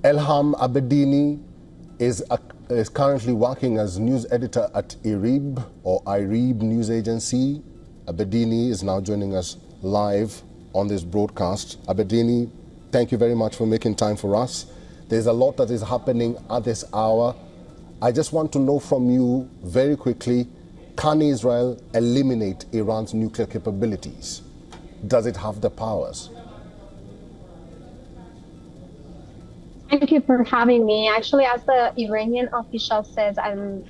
Elham Abedini is currently working as news editor at IRIB news agency. Abedini is now joining us live on this broadcast. Abedini, thank you very much for making time for us. There's a lot that is happening at this hour. I just want to know from you very quickly, can Israel eliminate Iran's nuclear capabilities? Does it have the powers? Thank you for having me. Actually, as the Iranian official says, and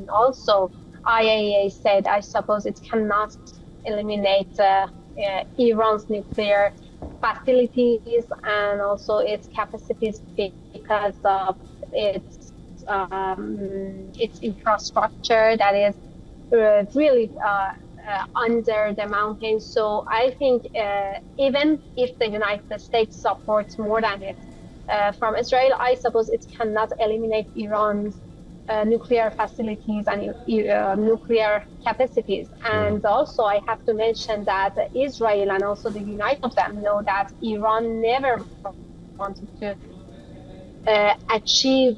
also IAEA said, I suppose it cannot eliminate Iran's nuclear facilities and also its capacities because of its infrastructure that is really under the mountain. So I think even if the United States supports more than it from Israel, I suppose it cannot eliminate Iran's nuclear facilities and nuclear capacities. And also I have to mention that Israel and also the United of them know that Iran never wanted to achieve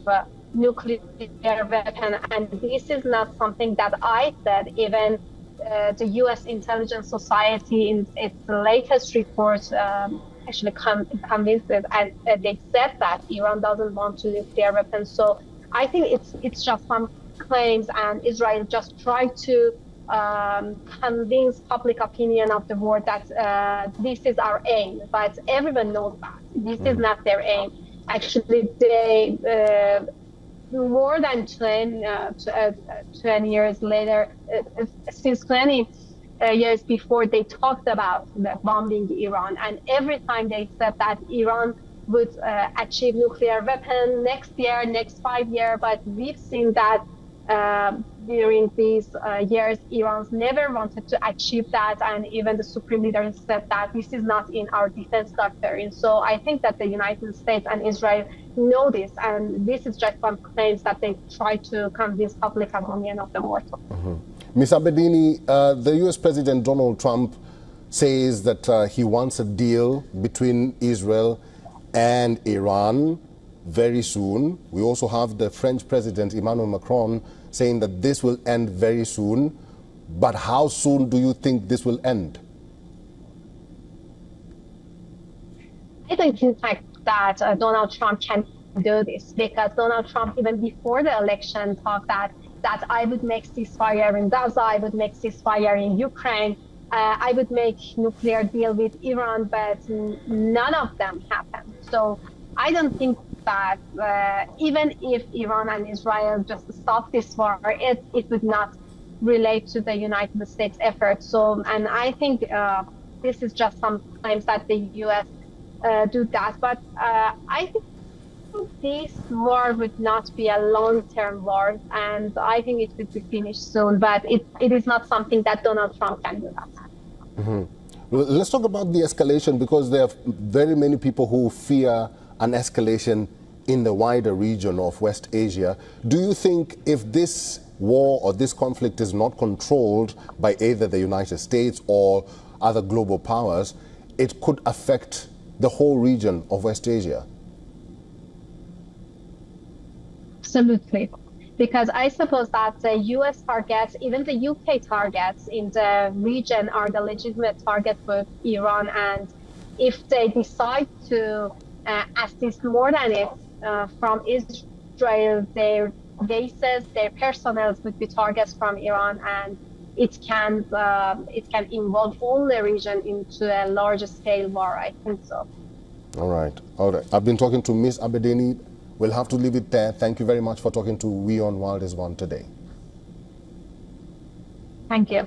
nuclear weapon, and this is not something that I said. Even the U.S. Intelligence Society in its latest report actually convinced it, and they said that Iran doesn't want to nuclear weapons. So I think it's just some claims, and Israel just tried to convince public opinion of the world that this is our aim, but everyone knows that this is not their aim. Actually, they more than 20 years later, since 20 years before, they talked about bombing Iran, and every time they said that Iran would achieve nuclear weapon next year, next 5 years, but we've seen that during these years, Iran's never wanted to achieve that, and even the supreme leader said that this is not in our defense doctrine. So I think that the United States and Israel know this, and this is just some claims that they try to convince public opinion of the world. Ms. Abedini, the U.S. President Donald Trump says that he wants a deal between Israel and Iran very soon. We also have the French President Emmanuel Macron saying that this will end very soon. But how soon do you think this will end? I don't think that Donald Trump can do this, because Donald Trump, even before the election, talked that I would make ceasefire in Gaza, I would make ceasefire in Ukraine, I would make nuclear deal with Iran, but none of them happened. So I don't think that even if Iran and Israel just stop this war, it would not relate to the United States effort. So, and I think this is just some claims that the U.S. Do that. But I think this war would not be a long-term war, and I think it would be finished soon. But it is not something that Donald Trump can do that. Well, let's talk about the escalation, because there are very many people who fear an escalation in the wider region of West Asia. Do you think if this war or this conflict is not controlled by either the United States or other global powers, it could affect the whole region of West Asia? Absolutely. Because I suppose that the U.S. targets, even the U.K. targets in the region are the legitimate target for Iran. And if they decide to assist more than it from Israel, their bases, their personnel would be targets from Iran, and it can involve all the region into a large scale war. I think so. All right. I've been talking to Ms. Abedini. We'll have to leave it there. Thank you very much for talking to WION World is One today. Thank you.